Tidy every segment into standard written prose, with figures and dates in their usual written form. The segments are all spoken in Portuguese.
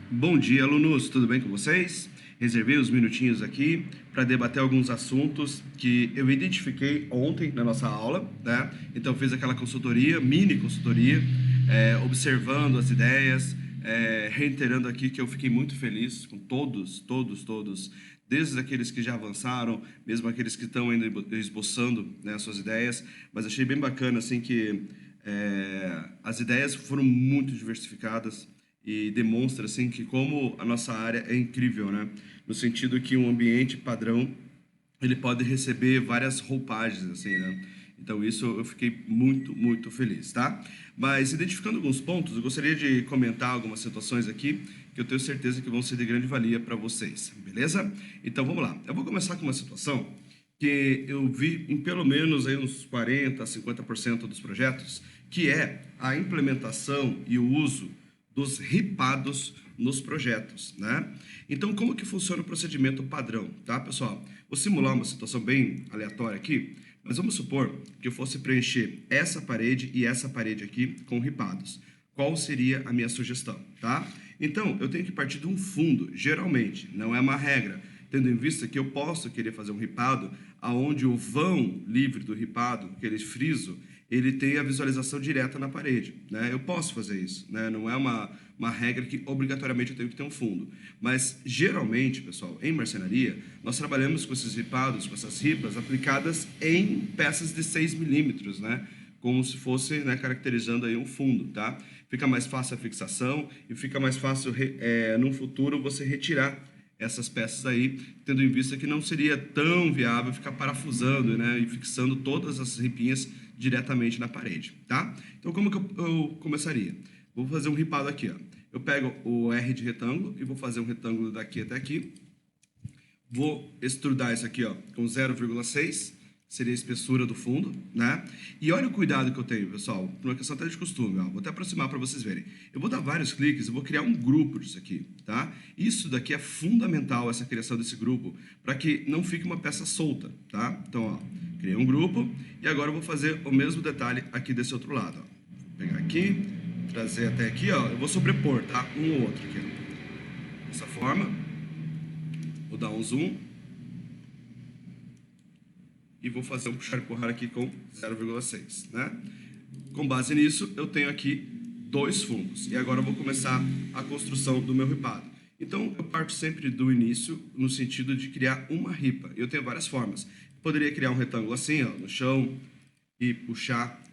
Bom dia, alunos, tudo bem com vocês? Reservei uns minutinhos aqui para debater alguns assuntos que eu identifiquei ontem na nossa aula, né? Então, fiz aquela consultoria, mini consultoria, observando as ideias, reiterando aqui que eu fiquei muito feliz com todos, desde aqueles que já avançaram, mesmo aqueles que estão ainda esboçando, né, suas ideias, mas achei bem bacana, assim, que as ideias foram muito diversificadas, e demonstra assim que como a nossa área é incrível, né? No sentido que um ambiente padrão ele pode receber várias roupagens assim, né? Então isso eu fiquei muito feliz, tá? Mas identificando alguns pontos, eu gostaria de comentar algumas situações aqui que eu tenho certeza que vão ser de grande valia para vocês, beleza? Então vamos lá. Eu vou começar com uma situação que eu vi em pelo menos aí uns 40 a 50% dos projetos, que é a implementação e o uso dos ripados nos projetos, né? Então, como que funciona o procedimento padrão, tá, pessoal? Vou simular uma situação bem aleatória aqui, mas vamos supor que eu fosse preencher essa parede e essa parede aqui com ripados. Qual seria a minha sugestão, tá? Então, eu tenho que partir de um fundo, geralmente, não é uma regra, tendo em vista que eu posso querer fazer um ripado aonde o vão livre do ripado, aquele friso, ele tem a visualização direta na parede, né? Eu posso fazer isso, né? Não é uma regra que obrigatoriamente eu tenho que ter um fundo. Mas, geralmente, pessoal, em marcenaria, nós trabalhamos com esses ripados, com essas ripas aplicadas em peças de 6 milímetros, né? Como se fosse, né, caracterizando aí um fundo, tá? Fica mais fácil a fixação e fica mais fácil, no futuro, você retirar essas peças aí, tendo em vista que não seria tão viável ficar parafusando, né, e fixando todas as ripinhas diretamente na parede, tá? Então, como que eu começaria? Vou fazer um ripado aqui, ó. Eu pego o R de retângulo e vou fazer um retângulo daqui até aqui. Vou extrudar isso aqui, ó, com 0,6, seria a espessura do fundo, né? E olha o cuidado que eu tenho, pessoal, por uma questão até de costume, ó. Vou até aproximar para vocês verem. Eu vou dar vários cliques, eu vou criar um grupo disso aqui, tá? Isso daqui é fundamental, essa criação desse grupo, para que não fique uma peça solta, tá? Então, ó, criei um grupo e agora eu vou fazer o mesmo detalhe aqui desse outro lado, ó. Vou pegar aqui, trazer até aqui, ó, eu vou sobrepor, tá? Um ou outro aqui, ó. Dessa forma. Vou dar um zoom e vou fazer um puxar e empurrar aqui com 0,6, né? Com base nisso, eu tenho aqui dois fundos. E agora eu vou começar a construção do meu ripado. Então, eu parto sempre do início, no sentido de criar uma ripa. Eu tenho várias formas. Eu poderia criar um retângulo assim, ó, no chão, e puxar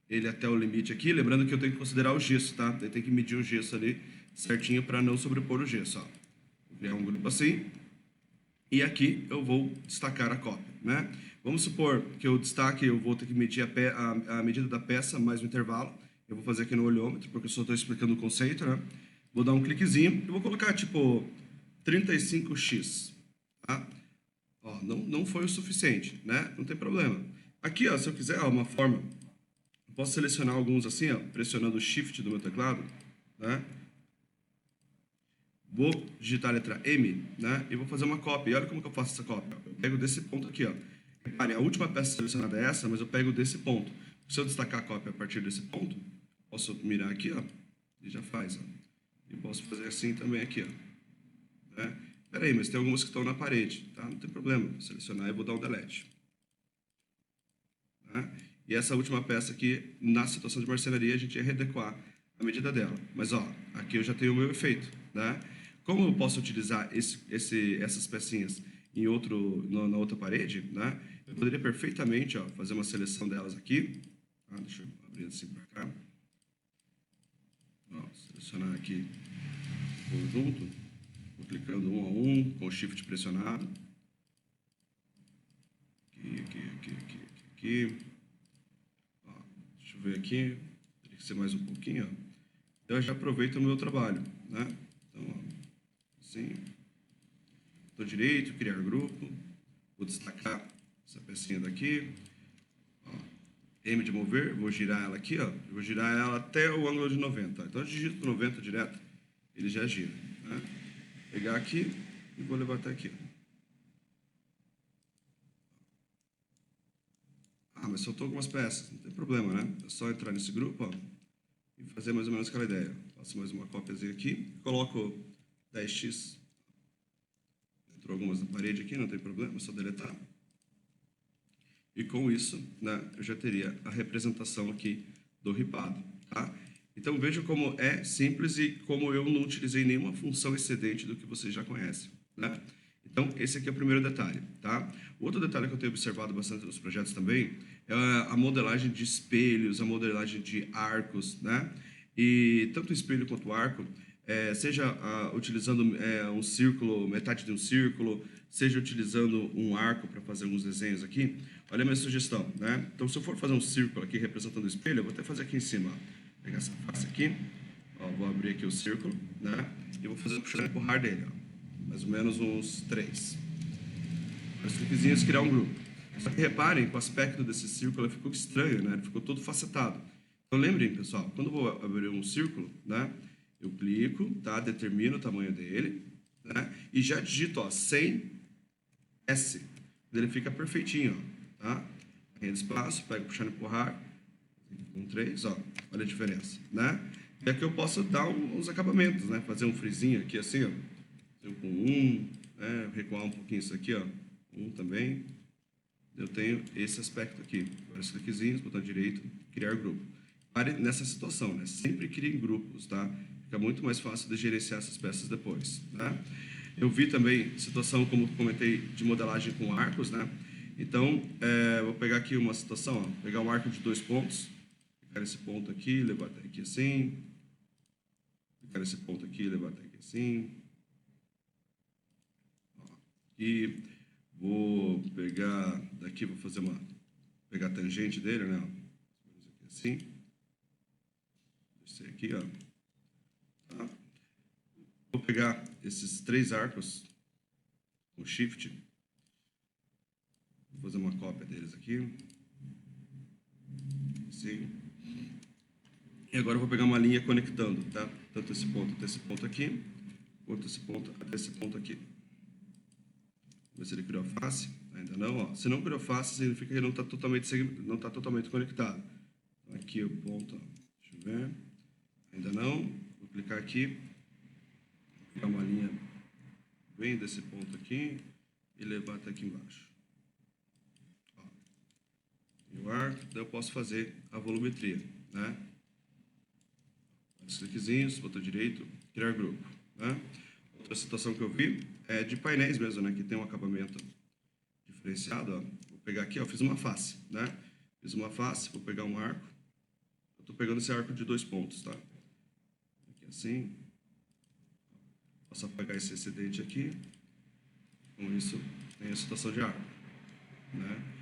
ele até o limite aqui. Lembrando que eu tenho que considerar o gesso, tá? Eu tenho que medir o gesso ali certinho para não sobrepor o gesso, ó. Vou criar um grupo assim. E aqui eu vou destacar a cópia, né? Vamos supor que eu destaque, eu vou ter que medir a medida da peça mais o intervalo. Eu vou fazer aqui no olhômetro, porque eu só estou explicando o conceito, né? Vou dar um cliquezinho e vou colocar, tipo, 35x, tá? Ó, não foi o suficiente, né? Não tem problema. Aqui, ó, se eu quiser, ó, uma forma, eu posso selecionar alguns assim, ó, pressionando o Shift do meu teclado, né? Vou digitar a letra M, né? E vou fazer uma cópia. E olha como que eu faço essa cópia. Eu pego desse ponto aqui, ó. Repare, a última peça selecionada é essa, mas eu pego desse ponto. Se eu destacar a cópia a partir desse ponto, posso mirar aqui, ó, e já faz, ó. E posso fazer assim também aqui, ó. Né? Peraí, mas tem algumas que estão na parede, tá? Não tem problema. Vou selecionar e vou dar um delete. Né? E essa última peça aqui, na situação de marcenaria, a gente ia readequar a medida dela. Mas, ó, aqui eu já tenho o meu efeito, né? Como eu posso utilizar essas pecinhas na outra parede, né? Eu poderia perfeitamente, ó, fazer uma seleção delas aqui. Tá? Deixa eu abrir assim para cá. Ó, selecionar aqui o conjunto. Vou clicando um a um, com o Shift pressionado. Aqui. Ó, deixa eu ver aqui. Teria que ser mais um pouquinho, ó. Então, eu já aproveito o meu trabalho, né? Então, ó, assim, botão direito, criar grupo, vou destacar essa pecinha daqui, ó, M de mover, vou girar ela aqui, ó, vou girar ela até o ângulo de 90, então eu digito 90 direto, ele já gira, né? Pegar aqui e vou levar até aqui. Ah, mas faltou algumas peças, não tem problema, né? É só entrar nesse grupo, ó, e fazer mais ou menos aquela ideia. Faço mais uma cópiazinha aqui, coloco 10x. Entrou algumas na parede aqui, não tem problema, é só deletar. E com isso, né, eu já teria a representação aqui do ripado, tá? Então, veja como é simples e como eu não utilizei nenhuma função excedente do que vocês já conhecem, né? Então, esse aqui é o primeiro detalhe, tá? Outro detalhe que eu tenho observado bastante nos projetos também é a modelagem de espelhos, a modelagem de arcos, né? E tanto o espelho quanto o arco, seja utilizando um círculo, metade de um círculo, seja utilizando um arco para fazer alguns desenhos aqui, olha a minha sugestão, né? Então, se eu for fazer um círculo aqui representando o espelho, eu vou até fazer aqui em cima, ó. Pegar essa face aqui, ó, vou abrir aqui o círculo, né? E vou fazer o puxar e empurrar dele, ó. Mais ou menos uns 3. Os cliquezinhos criar um grupo. Só que reparem que o aspecto desse círculo ficou estranho, né? Ele ficou todo facetado. Então lembrem, pessoal, quando eu vou abrir um círculo, né? Eu clico, tá? Determino o tamanho dele, né? E já digito, ó, 100 S. Ele fica perfeitinho, ó, tá? Renda espaço, pego puxar e empurrar, com 3, ó, olha a diferença, né? E aqui eu posso dar uns acabamentos, né? Fazer um frisinho aqui assim, ó, com 1, né? Recuar um pouquinho isso aqui, ó, 1 também. Eu tenho esse aspecto aqui, vários cliquezinhos, botão direito, criar grupo. Pare nessa situação, né? Sempre criem grupos, tá? Fica muito mais fácil de gerenciar essas peças depois, né? Eu vi também situação, como comentei, de modelagem com arcos, né? Então, vou pegar aqui uma situação, ó, pegar um arco de 2 pontos, pegar esse ponto aqui, levar até aqui assim, pegar esse ponto aqui, levar até aqui assim, ó, e vou pegar daqui, vou fazer pegar a tangente dele, né? Ó, assim, esse aqui, ó, tá? Vou pegar esses 3 arcos com Shift, vou fazer uma cópia deles aqui, assim. E agora eu vou pegar uma linha conectando, tá? Tanto esse ponto até esse ponto aqui, quanto esse ponto até esse ponto aqui. Vamos ver se ele criou a face. Ainda não, ó. Se não criou face, significa que ele não está totalmente conectado. Então, aqui o ponto, ó. Deixa eu ver. Ainda não. Vou clicar aqui. Vou pegar uma linha bem desse ponto aqui e levar até aqui embaixo. Ó. E o arco, daí eu posso fazer a volumetria, né? Os cliquezinhos, botão direito, criar grupo, né? Outra situação que eu vi é de painéis mesmo, né? Que tem um acabamento diferenciado, ó. Vou pegar aqui, ó, fiz uma face, né? Fiz uma face, vou pegar um arco. Eu estou pegando esse arco de 2 pontos, tá? Aqui assim. Posso apagar esse excedente aqui. Com isso, tem a situação de arco, né?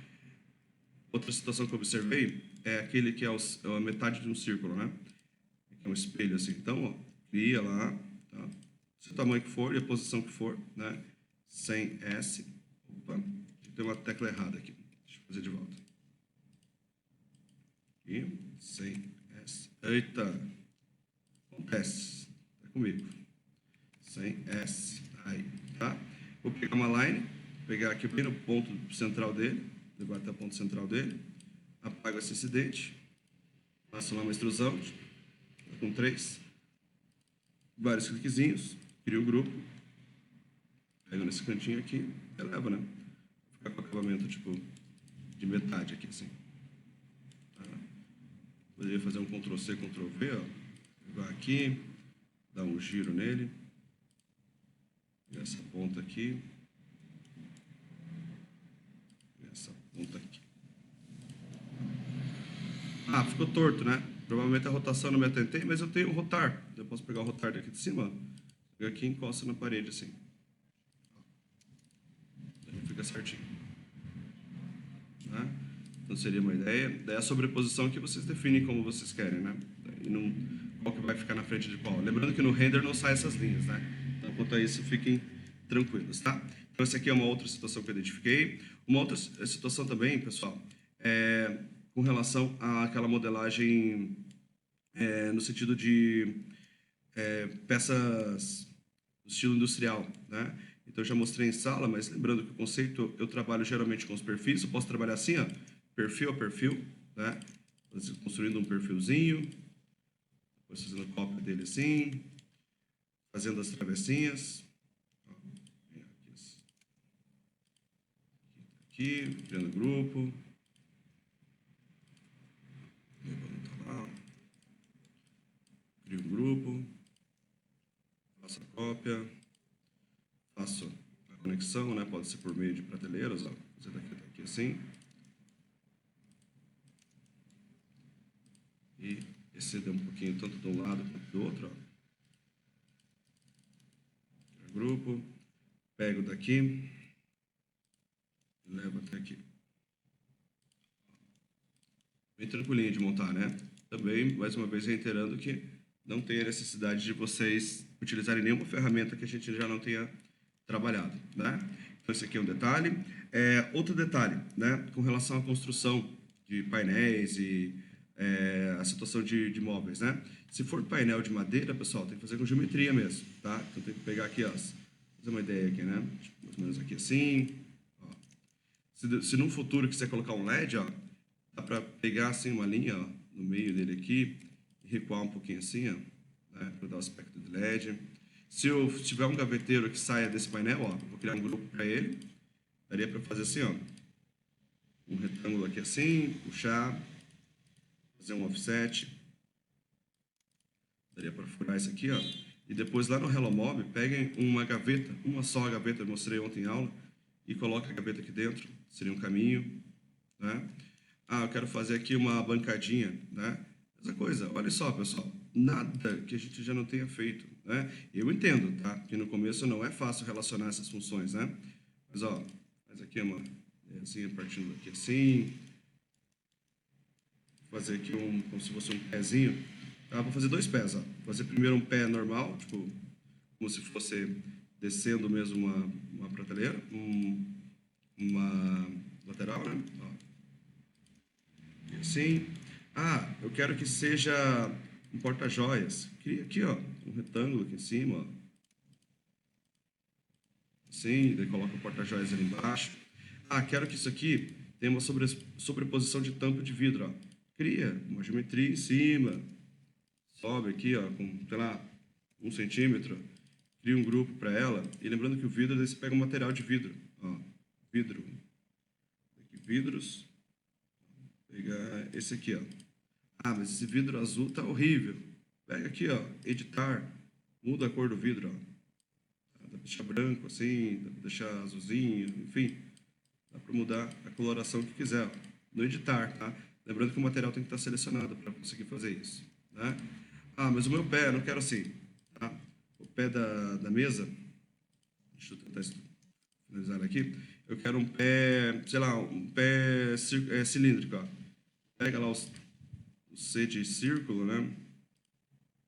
Outra situação que eu observei é aquele que é a metade de um círculo, né? É um espelho assim. Então, ó, cria lá, tá? Se o tamanho que for e a posição que for, né? Sem S. Opa, tem uma tecla errada aqui. Deixa eu fazer de volta. Aqui, sem S. Eita! Acontece. Tá comigo. Sem S. Aí, tá? Vou pegar uma line, pegar aqui bem no ponto central dele, levar até o ponto central dele, apago esse excedente, passo lá uma extrusão, com 3, vários cliquezinhos, crio um grupo, pego nesse cantinho aqui, eleva, né? Vou ficar com acabamento tipo de metade aqui assim. Tá? Poderia fazer um Ctrl+C, Ctrl+V, ó. Pegar aqui, dar um giro nele, essa ponta aqui, essa ponta aqui. Ah, ficou torto, né? Provavelmente a rotação não me atentei, mas eu tenho um rotar. Eu posso pegar o rotar daqui de cima, pegar aqui e encosta na parede assim. Aí fica certinho. Né? Então seria uma ideia. Daí a sobreposição que vocês definem como vocês querem, né? E não, qual que vai ficar na frente de qual. Lembrando que no render não sai essas linhas, né? Então quanto a isso, fiquem tranquilos, tá? Então essa aqui é uma outra situação que eu identifiquei. Uma outra situação também, pessoal, é com relação àquela modelagem no sentido de peças do estilo industrial, né? Então, eu já mostrei em sala, mas lembrando que o conceito, eu trabalho geralmente com os perfis, eu posso trabalhar assim, ó, perfil a perfil, né? Construindo um perfilzinho, depois fazendo cópia dele assim, fazendo as travessinhas. Aqui, criando grupo. Tá lá. Crio um grupo. Faço a cópia. Faço a conexão, né? Pode ser por meio de prateleiras, ó. Fazer daqui assim. E exceder um pouquinho tanto de um lado quanto do outro, ó. Grupo, pego daqui e levo até aqui. Bem tranquilinho de montar, né? Também, mais uma vez, reiterando que não tem a necessidade de vocês utilizarem nenhuma ferramenta que a gente já não tenha trabalhado, né? Então, esse aqui é um detalhe. Outro detalhe, né? Com relação à construção de painéis e a situação de móveis, né? Se for painel de madeira, pessoal, tem que fazer com geometria mesmo, tá? Então, tem que pegar aqui, ó, fazer uma ideia aqui, né? Mais ou menos aqui assim. Ó. Se no futuro quiser colocar um LED, ó, dá para pegar assim uma linha, ó, no meio dele aqui e recuar um pouquinho assim, ó, né? Para dar o aspecto de LED. Se tiver um gaveteiro que saia desse painel, ó, vou criar um grupo para ele. Daria para fazer assim, ó, um retângulo aqui assim, puxar, fazer um offset. Daria para furar isso aqui, ó. E depois lá no Hello Mob, peguem uma gaveta, uma só gaveta, eu mostrei ontem em aula, e coloquem a gaveta aqui dentro. Seria um caminho, né? Ah, eu quero fazer aqui uma bancadinha, né? Essa coisa, olha só, pessoal, nada que a gente já não tenha feito, né? Eu entendo, tá? Que no começo não é fácil relacionar essas funções, né? Mas, ó, faz aqui uma, assim, partindo aqui assim, fazer aqui como se fosse um pezinho. Tá? Vou fazer dois pés, ó. Vou fazer primeiro um pé normal, tipo, como se fosse descendo mesmo uma prateleira, uma lateral, né? Ó. E assim. Ah, eu quero que seja um porta-joias. Cria aqui, ó, um retângulo aqui em cima, ó. Assim, daí coloca o porta-joias ali embaixo. Ah, quero que isso aqui tenha uma sobreposição de tampa de vidro, ó. Cria uma geometria em cima. Sobe aqui, ó, com, sei lá, 1 centímetro, cria um grupo para ela. E lembrando que o vidro, daí você pega um material de vidro, ó, vidro. Aqui, vidros. Vou pegar esse aqui, ó. Ah, mas esse vidro azul tá horrível. Pega aqui, ó, editar, muda a cor do vidro, ó. Dá pra deixar branco assim, dá pra deixar azulzinho, enfim. Dá para mudar a coloração que quiser, ó, no editar, tá? Lembrando que o material tem que estar selecionado para conseguir fazer isso, né? Ah, mas o meu pé, eu não quero assim, tá? O pé da mesa, deixa eu tentar finalizar aqui. Eu quero um pé, sei lá, um pé cilíndrico, ó. Pega lá o C de círculo, né?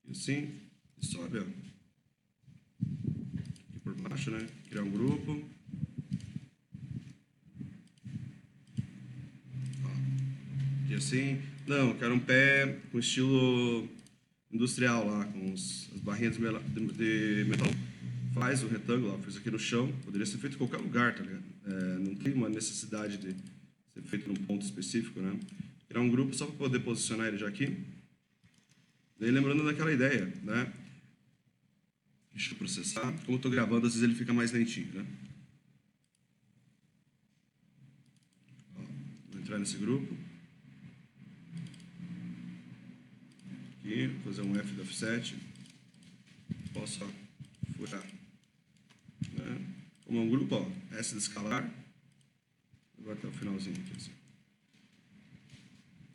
E assim, e sobe, ó. Aqui por baixo, né? Criar um grupo. Ó. E assim, não, eu quero um pé com estilo industrial lá, com as barrinhas de metal. Faz o retângulo, ó, fez aqui no chão, poderia ser feito em qualquer lugar, tá ligado? Não tem uma necessidade de ser feito num ponto específico, né? Criar um grupo só para poder posicionar ele já aqui. Daí lembrando daquela ideia, né? Deixa eu processar. Como eu estou gravando, às vezes ele fica mais lentinho, né? Ó, vou entrar nesse grupo. Aqui, fazer um F do offset. Posso, ó, furar. Né? Como é um grupo, ó, S de escalar. Agora até o finalzinho aqui, assim.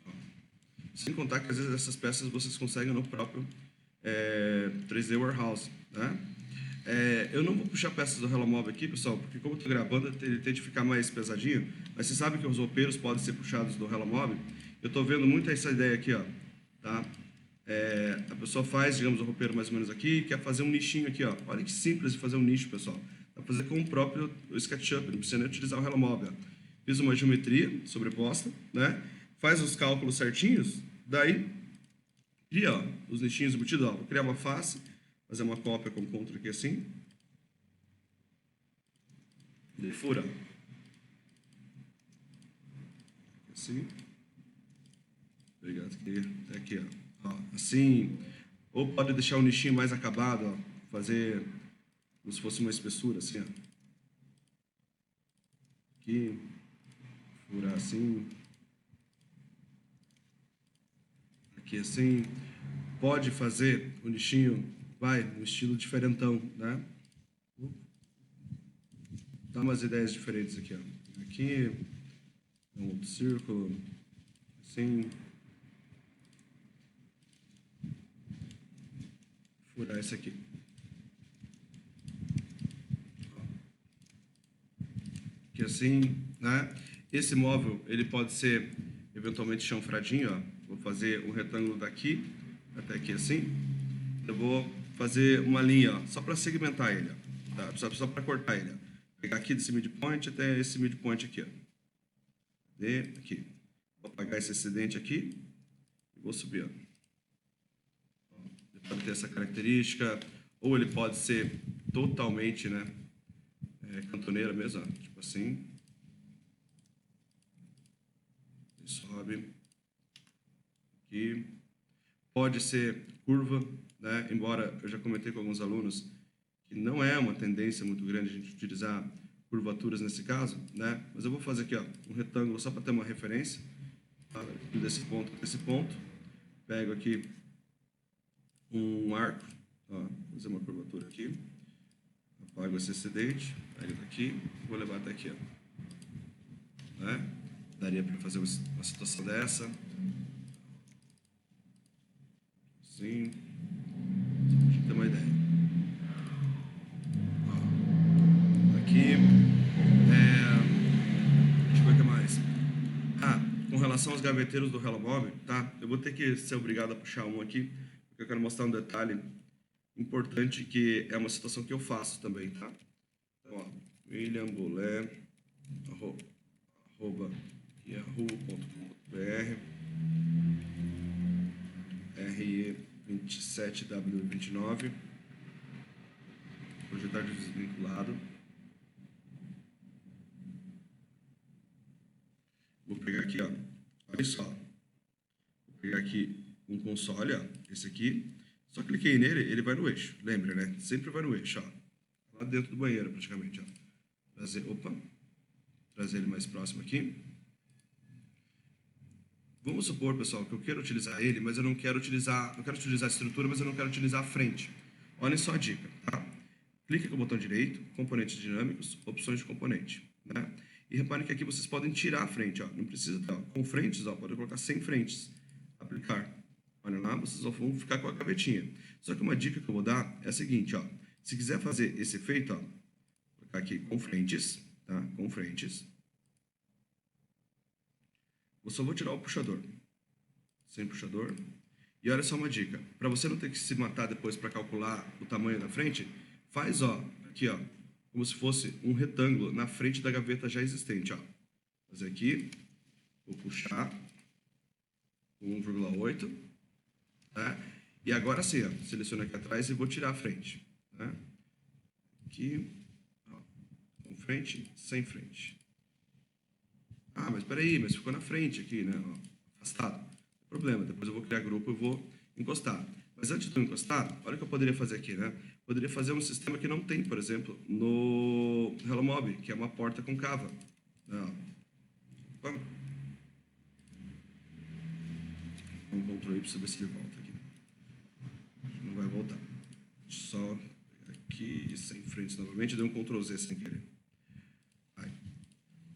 Ó. Sem contar que às vezes essas peças vocês conseguem no próprio 3D Warehouse, né? Eu não vou puxar peças do Hello Mob aqui, pessoal, porque como eu estou gravando, ele tem de ficar mais pesadinho, mas você sabe que os roupeiros podem ser puxados do Hello Mob. Eu estou vendo muito essa ideia aqui, ó, tá? A pessoa faz, digamos, o roupeiro mais ou menos aqui e quer fazer um nichinho aqui, ó. Olha que simples de fazer um nicho, pessoal. Dá para fazer com o próprio SketchUp, não precisa nem utilizar o Hello Mob, ó. Fiz uma geometria sobreposta, né? Faz os cálculos certinhos, daí cria, ó, os nichinhos embutidos, ó. Vou criar uma face, fazer uma cópia com Ctrl aqui assim. E fura. Assim. Obrigado, aqui, até aqui, ó. Ó. Assim. Ou pode deixar o nichinho mais acabado, ó. fazer como se fosse uma espessura, assim, ó. Aqui, furar assim. Aqui assim. Pode fazer o nichinho, vai, no estilo diferentão, né? Dá umas ideias diferentes aqui, ó. Aqui, um outro círculo, assim. Furar esse aqui. Que assim, né? Esse móvel, ele pode ser eventualmente chanfradinho, ó. Vou fazer um retângulo daqui até aqui assim. Eu vou fazer uma linha, ó, só para segmentar ele, ó, tá? Só para cortar ele, ó. Pegar aqui desse midpoint até esse midpoint aqui, ó. E aqui. Vou apagar esse excedente aqui e vou subir, ó. Ele pode ter essa característica, ou ele pode ser totalmente, né, cantoneira mesmo, ó, tipo assim. E sobe. Aqui. Pode ser curva, né? Embora eu já comentei com alguns alunos que não é uma tendência muito grande a gente utilizar curvaturas nesse caso, né? Mas eu vou fazer aqui, ó, um retângulo só para ter uma referência, tá? Desse ponto a esse ponto. Pego aqui um arco, ó, vou fazer uma curvatura aqui. Apago esse excedente, pego daqui, vou levar até aqui, ó. Né? Daria para fazer uma situação dessa. Assim. Só pra gente ter uma ideia. Ó, aqui. Deixa eu ver o que mais. Com relação aos gaveteiros do Hello Mob, tá? Eu vou ter que ser obrigado a puxar um aqui, porque eu quero mostrar um detalhe importante que é uma situação que eu faço também, tá? Então, ó, William Bolé, arroba yahoo.com.br, RE27W29, projetar desvinculado. Vou pegar aqui, ó, olha só. Vou pegar aqui um console, ó, esse aqui. Só cliquei nele, ele vai no eixo. Lembra, né? Sempre vai no eixo, ó. Lá dentro do banheiro, praticamente, ó. Trazer ele mais próximo aqui. Vamos supor, pessoal, que eu quero utilizar ele, mas eu não quero utilizar... Eu quero utilizar a estrutura, mas eu não quero utilizar a frente. Olhem só a dica, tá? Clique com o botão direito, componentes dinâmicos, opções de componente, né? E reparem que aqui vocês podem tirar a frente, ó. Não precisa estar com frentes, ó. Pode colocar sem frentes. Aplicar. Olha lá, vocês vão ficar com a gavetinha. Só que uma dica que eu vou dar é a seguinte, ó. Se quiser fazer esse efeito, ó, vou colocar aqui com frentes, tá? Com frentes. Eu só vou tirar o puxador. Sem puxador. E olha só uma dica. Para você não ter que se matar depois para calcular o tamanho da frente, faz, ó, aqui, ó, como se fosse um retângulo na frente da gaveta já existente, ó. Vou fazer aqui, vou puxar 1,8, tá? E agora sim, ó, seleciono aqui atrás e vou tirar a frente, tá? Aqui, ó, com frente, sem frente. Ah, mas peraí, mas ficou na frente aqui, né? Ó, afastado. Não tem problema, depois eu vou criar grupo e vou encostar. Mas antes de eu encostar, olha o que eu poderia fazer aqui, né? Poderia fazer um sistema que não tem, por exemplo, no Hello Mob, que é uma porta concava. Não. Vamos. Um Ctrl Y para ver se ele volta aqui. Não vai voltar. Só aqui, sem frente novamente, deu um Ctrl Z sem querer. Aí.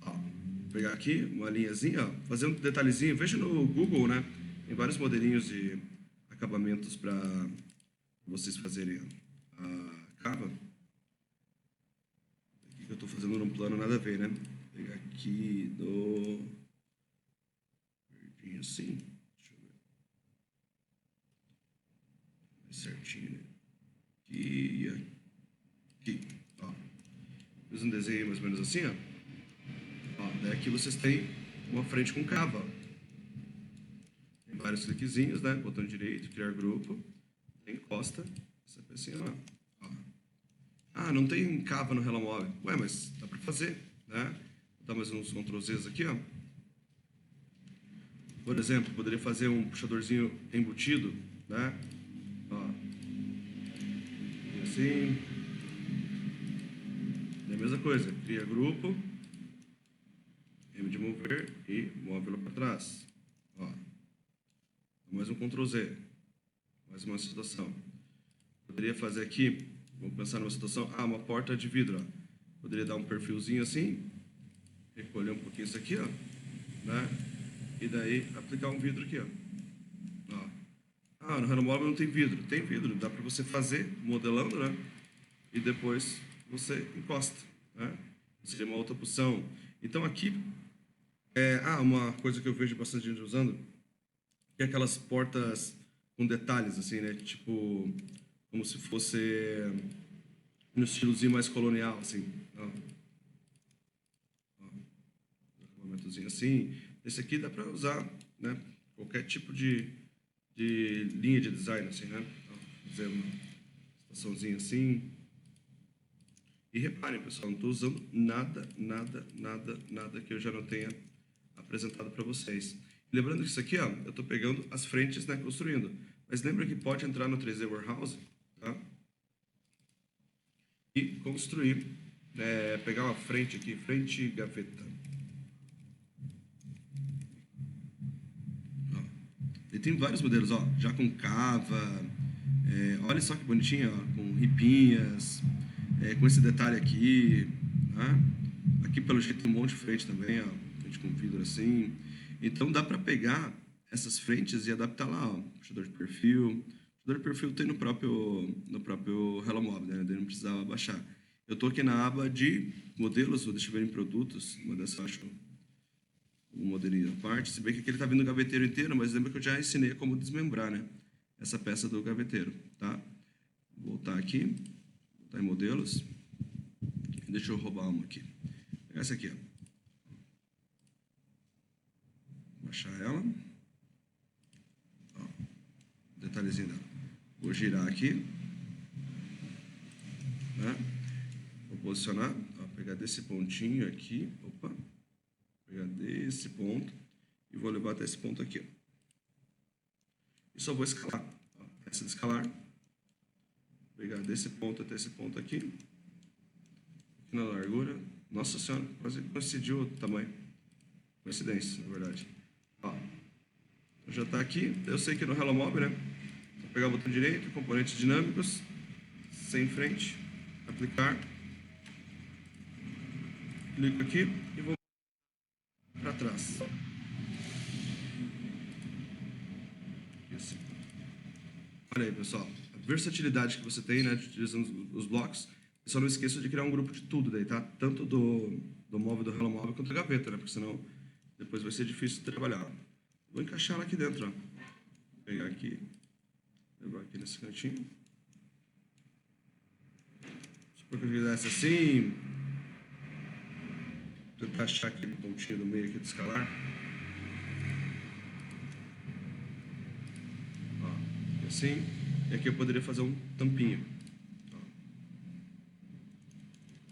Ó, vou pegar aqui uma linhazinha, ó, fazer um detalhezinho. Veja no Google, né? Tem vários modelinhos de acabamentos para vocês fazerem a cava. Aqui que eu estou fazendo num plano nada a ver, né? Vou pegar aqui do verdinho assim. Deixa eu ver. Mais certinho, né? Aqui e aqui. Ó. Fiz um desenho mais ou menos assim, ó. Ó, daí aqui vocês têm uma frente com cava. Tem vários cliquezinhos, né? Botão direito, criar grupo. Encosta. Essa pecinha, ó. Ah, não tem cava no Hello Mob. Ué, mas dá para fazer, né? Vou dar mais uns Ctrl Zs aqui, ó. Por exemplo, poderia fazer um puxadorzinho embutido, né? Ó. assim. É a mesma coisa, cria grupo, M de mover e move ela para trás. Ó. Mais um Ctrl Z. Mais uma situação. Poderia fazer aqui, vamos pensar numa situação, uma porta de vidro, ó. Poderia dar um perfilzinho assim, recolher um pouquinho isso aqui, ó, né? E daí aplicar um vidro aqui, ó. No Renomóvel não tem vidro. Tem vidro, dá para você fazer modelando, né? E depois você encosta, né? Seria uma outra opção. Então aqui, uma coisa que eu vejo bastante gente usando, que é aquelas portas com detalhes, assim, né? Tipo, como se fosse no estilozinho mais colonial, assim. Um momentozinho assim. Esse aqui dá para usar, né? Qualquer tipo de linha de design, assim, né? Fazer uma estaçãozinha assim. E reparem, pessoal, não estou usando nada que eu já não tenha apresentado para vocês. Lembrando que isso aqui, ó, eu estou pegando as frentes, né, construindo. Mas lembra que pode entrar no 3D Warehouse, tá? E construir, pegar uma frente aqui, frente gaveta. Ó. E tem vários modelos, ó, já com cava, olha só que bonitinho, ó, com ripinhas, com esse detalhe aqui, né? Aqui pelo jeito tem um monte de frente também, ó, frente com vidro assim. Então dá para pegar essas frentes e adaptar lá, ó, puxador de perfil. Puxador de perfil tem no próprio Hello Mob, né? Daí não precisava baixar. Eu tô aqui na aba de modelos, vou deixar ver em produtos, uma dessas eu acho um modelinho à parte, se bem que aqui ele tá vindo o gaveteiro inteiro, mas lembra que eu já ensinei como desmembrar, né? Essa peça do gaveteiro, tá? Vou voltar aqui, voltar em modelos. Deixa eu roubar uma aqui. Essa aqui, ó. Baixar ela. Ó, detalhezinho dela. Vou girar aqui. Né? Vou posicionar. Ó, pegar desse pontinho aqui. Opa. Pegar desse ponto. E vou levar até esse ponto aqui. Ó. E só vou escalar. Ó, essa de escalar. Pegar desse ponto até esse ponto aqui. Aqui na largura. Nossa Senhora, quase coincidiu o tamanho. Coincidência, na verdade. Ó, já está aqui. Eu sei que no Hello Mob, né? Vou pegar o botão direito, componentes dinâmicos, sem frente, aplicar. Clico aqui e vou para trás. Isso. Olha aí, pessoal. A versatilidade que você tem, né? Utilizando os blocos. Só não esqueça de criar um grupo de tudo daí, tá? Tanto do móvel do Hello Mob quanto da gaveta, né? Porque senão depois vai ser difícil de trabalhar. Vou encaixar ela aqui dentro, ó. Vou pegar aqui, levar aqui nesse cantinho. Supor que eu fizesse assim. Tentar achar aquele pontinho no meio aqui do escalar. Ó, assim. E aqui eu poderia fazer um tampinho. Ó.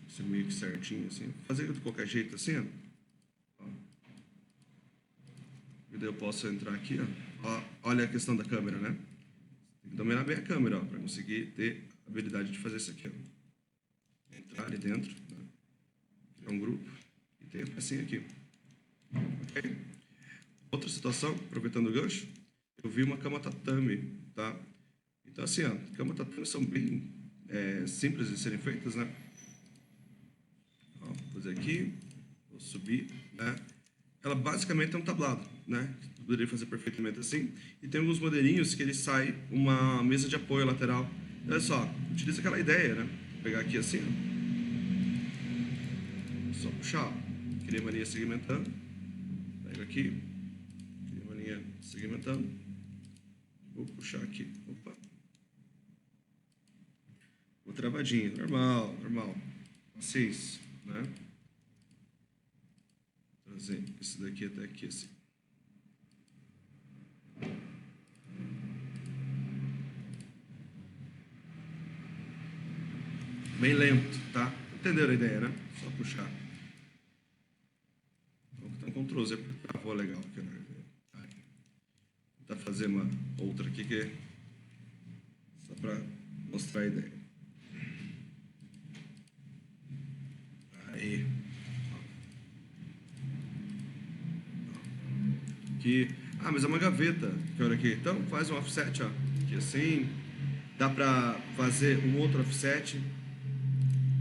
Esse meio que certinho assim. Fazer de qualquer jeito assim, ó. E daí eu posso entrar aqui, ó. Olha a questão da câmera, né? Tem que dominar bem a câmera, ó, para conseguir ter a habilidade de fazer isso aqui, ó. Entrar ali dentro, né? Criar um grupo e ter a pecinha aqui. Ok? Outra situação, aproveitando o gancho, eu vi uma cama tatame, tá? Então assim, ó, cama tatame são bem simples de serem feitas, né? Ó, vou fazer aqui, vou subir, né? Ela basicamente é um tablado, né? Poderia fazer perfeitamente assim. E tem alguns modelinhos que ele sai uma mesa de apoio lateral. Olha só, utiliza aquela ideia, né? Vou pegar aqui assim, ó. Só puxar, ó. Cria uma linha segmentando. Pego aqui, cria uma linha segmentando. Vou puxar aqui. Opa. Vou travadinho, normal. Assim, né? Trazer esse daqui até aqui, assim. Bem lento, tá? Entenderam a ideia, né? Só puxar. Então, Ctrl Z porque travou legal aqui, né? Vou tentar fazer uma outra aqui que é só para mostrar a ideia. aqui. Ah, mas é uma gaveta, que olha aqui. Então faz um offset, ó, aqui assim. Dá pra fazer um outro offset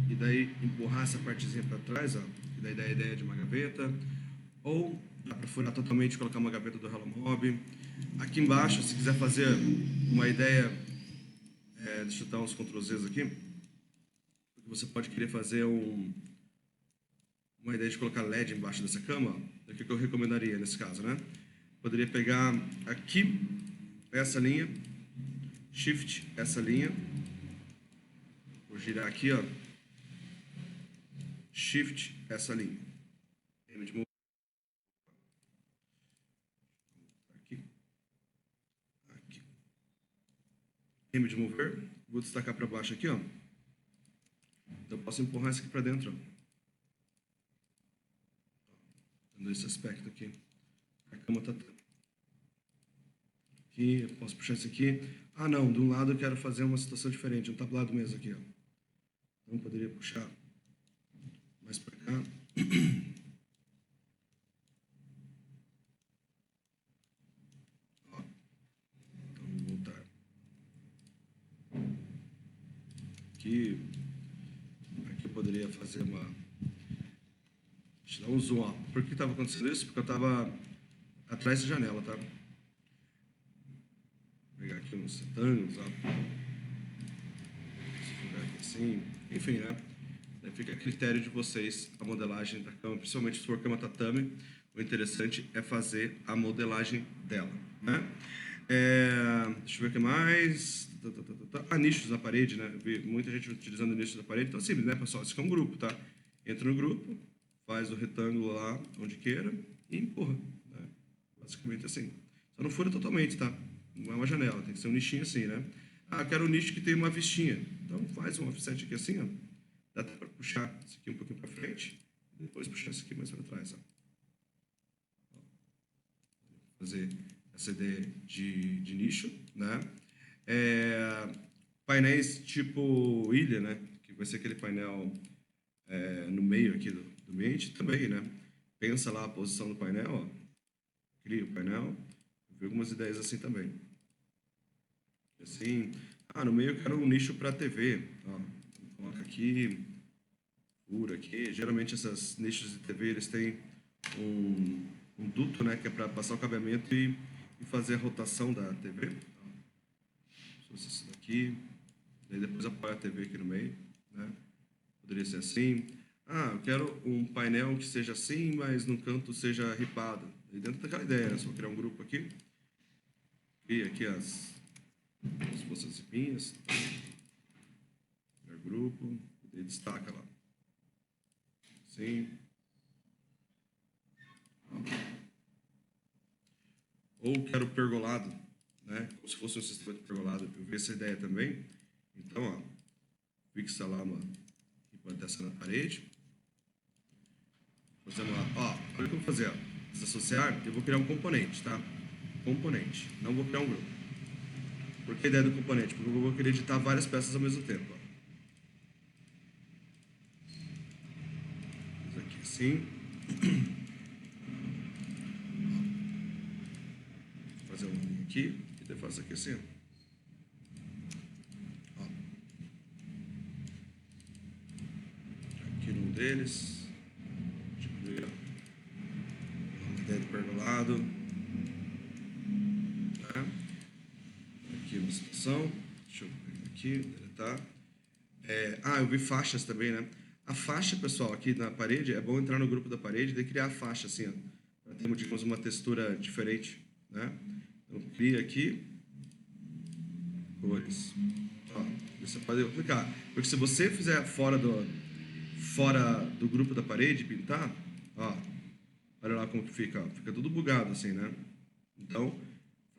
e daí empurrar essa partezinha para trás, ó, que daí dá a ideia de uma gaveta. Ou dá para furar totalmente e colocar uma gaveta do Hello Mob. Aqui embaixo, se quiser fazer uma ideia, deixa eu dar uns Ctrl Zs aqui, porque você pode querer fazer uma ideia de colocar LED embaixo dessa cama, ó, o que eu recomendaria nesse caso, né? Poderia pegar aqui essa linha, Shift essa linha, vou girar aqui, ó, Shift essa linha, Image Mover, vou destacar para baixo aqui, ó. Então eu posso empurrar isso aqui para dentro, ó. Dando esse aspecto aqui. A cama tá aqui, eu posso puxar isso aqui. Ah, não, de um lado eu quero fazer uma situação diferente, um tablado mesmo aqui, ó. Então eu poderia puxar mais para cá. Ó. Então vou voltar. Aqui eu poderia fazer uma... Deixa eu dar um zoom, ó. Por que estava acontecendo isso? Porque eu estava atrás da janela, tá? Vou pegar aqui uns retângulos, ó. Se pegar aqui assim, enfim, né? Daí fica a critério de vocês a modelagem da cama, principalmente se for cama tatame. O interessante é fazer a modelagem dela, né? Deixa eu ver o que mais. Nichos na parede, né? Eu vi muita gente utilizando nichos na parede. Então, assim, né, pessoal? Isso aqui é um grupo, tá? Entra no grupo, faz o retângulo lá onde queira e empurra, né? Basicamente assim. Só não fura totalmente, tá? Não é uma janela, tem que ser um nichinho assim, né? Ah, eu quero um nicho que tem uma vistinha. Então faz um offset aqui assim, ó. Dá até para puxar isso aqui um pouquinho para frente e depois puxar isso aqui mais para trás, ó. Fazer essa ideia de nicho, né? Painéis tipo ilha, né? Que vai ser aquele painel no meio aqui do ambiente também, né? Pensa lá a posição do painel, ó. Cria o painel. Vi algumas ideias assim também. Assim, no meio eu quero um nicho para TV, ó. Coloca aqui, fura aqui. Geralmente esses nichos de TV eles têm um duto, né, que é para passar o cabeamento e fazer a rotação da TV. Se fosse isso daqui, daí depois apoia a TV aqui no meio, né? Poderia ser assim. Eu quero um painel que seja assim, mas no canto seja ripado. E dentro daquela ideia, né? Só vou criar um grupo aqui. E aqui as ripinhas. Criar grupo. E destaca lá. Assim. Ou quero pergolado, né? Como se fosse um sistema de pergolado. Eu vi essa ideia também. Então, ó, fixa lá uma ripa dessa na parede. Fazendo lá, ó, olha o que eu vou fazer, ó. Desassociar, eu vou criar um componente, tá? Componente, não vou criar um grupo. Por que a ideia do componente? Porque eu vou querer editar várias peças ao mesmo tempo, ó. Isso aqui assim. Vou fazer uma linha aqui e depois faço aqui assim, ó. Aqui num deles. Deixa eu ver, ó. Uma ideia de pergolado. Tá? Aqui uma situação. Deixa eu pegar aqui, deletar. Eu vi faixas também, né? A faixa, pessoal, aqui na parede, é bom entrar no grupo da parede e criar a faixa assim, ó. Para termos, digamos, uma textura diferente, né? Então, cria aqui. Cores. Ó, você pode aplicar. Porque se você fizer fora do grupo da parede, pintar, ó, olha lá como que fica, ó. Fica tudo bugado assim, né? Então,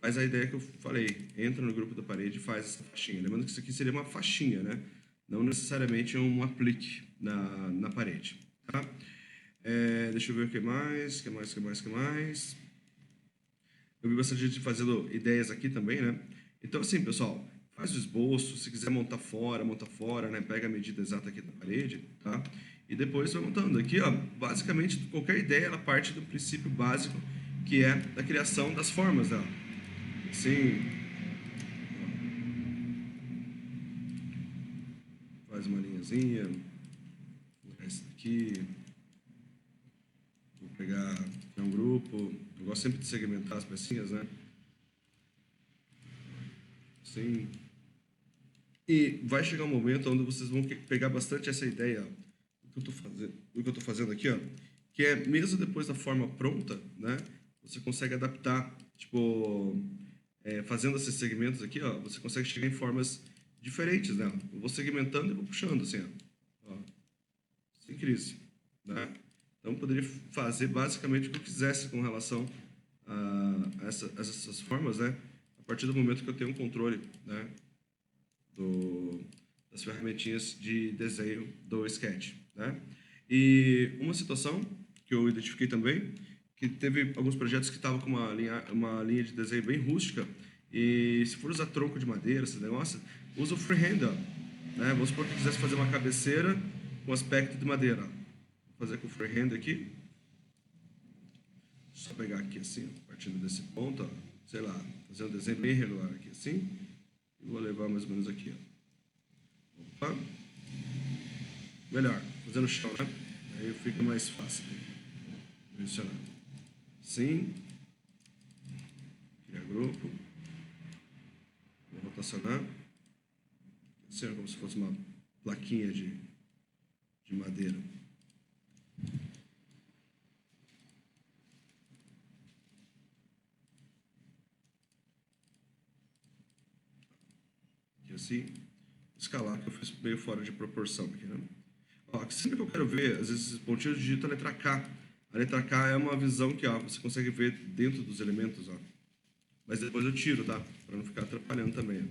faz a ideia que eu falei. Entra no grupo da parede e faz essa faixinha. Lembrando que isso aqui seria uma faixinha, né? Não necessariamente um aplique na parede, tá? Deixa eu ver o que mais. Eu vi bastante gente fazendo ideias aqui também, né? Então, assim, pessoal, faz o esboço. Se quiser monta fora, né? Pega a medida exata aqui da parede, tá? E depois vai montando. Aqui, ó, basicamente, qualquer ideia, ela parte do princípio básico que é da criação das formas dela. Assim, faz uma linhazinha, esse daqui, vou pegar um grupo, eu gosto sempre de segmentar as pecinhas, né? Assim, e vai chegar um momento onde vocês vão pegar bastante essa ideia, ó, o que eu tô fazendo aqui, ó, que é mesmo depois da forma pronta, né? Você consegue adaptar, tipo, fazendo esses segmentos aqui, ó, você consegue chegar em formas diferentes, né? Eu vou segmentando e vou puxando, assim, ó, sem crise, né? Então, eu poderia fazer basicamente o que eu quisesse com relação a essas formas, né? A partir do momento que eu tenho um controle, né? Das ferramentinhas de desenho do Sketch, né? E uma situação que eu identifiquei também, que teve alguns projetos que estavam com uma linha de desenho bem rústica, e se for usar tronco de madeira, esse negócio, usa o freehand, ó, né? Vamos supor que eu quisesse fazer uma cabeceira com aspecto de madeira. Vou fazer com o freehand aqui. Só pegar aqui assim, partindo desse ponto, ó, sei lá, fazer um desenho bem regular aqui assim, e vou levar mais ou menos aqui, ó. Opa. Melhor, fazer no chão, né? Aí fica mais fácil de mencionar. Sim, criar grupo, vou rotacionar, assim, como se fosse uma plaquinha de madeira. Aqui assim, escalar, que eu fiz meio fora de proporção aqui, né? Ó, sempre que eu quero ver, às vezes esses pontinhos, eu digito a letra K. A letra K é uma visão que, ó, você consegue ver dentro dos elementos, ó. Mas depois eu tiro, tá? Para não ficar atrapalhando também.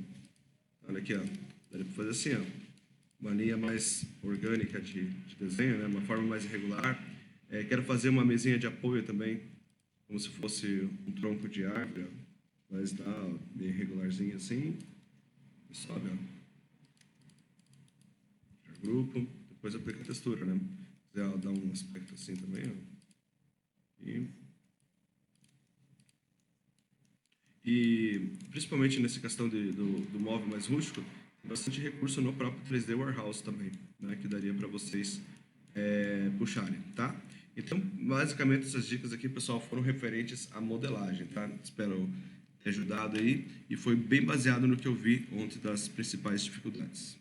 Olha aqui, ó. Daria para fazer assim, ó. Uma linha mais orgânica de desenho, né? Uma forma mais irregular. Quero fazer uma mesinha de apoio também, como se fosse um tronco de árvore, ó. Mas dá, ó, meio irregularzinho assim. E sobe, ó. Grupo. Depois aplica a textura, né? Se quiser dar um aspecto assim também, ó. E principalmente nessa questão do móvel mais rústico, tem bastante recurso no próprio 3D Warehouse também, né, que daria para vocês puxarem, tá? Então, basicamente, essas dicas aqui, pessoal, foram referentes à modelagem, tá? Espero ter ajudado aí e foi bem baseado no que eu vi ontem das principais dificuldades.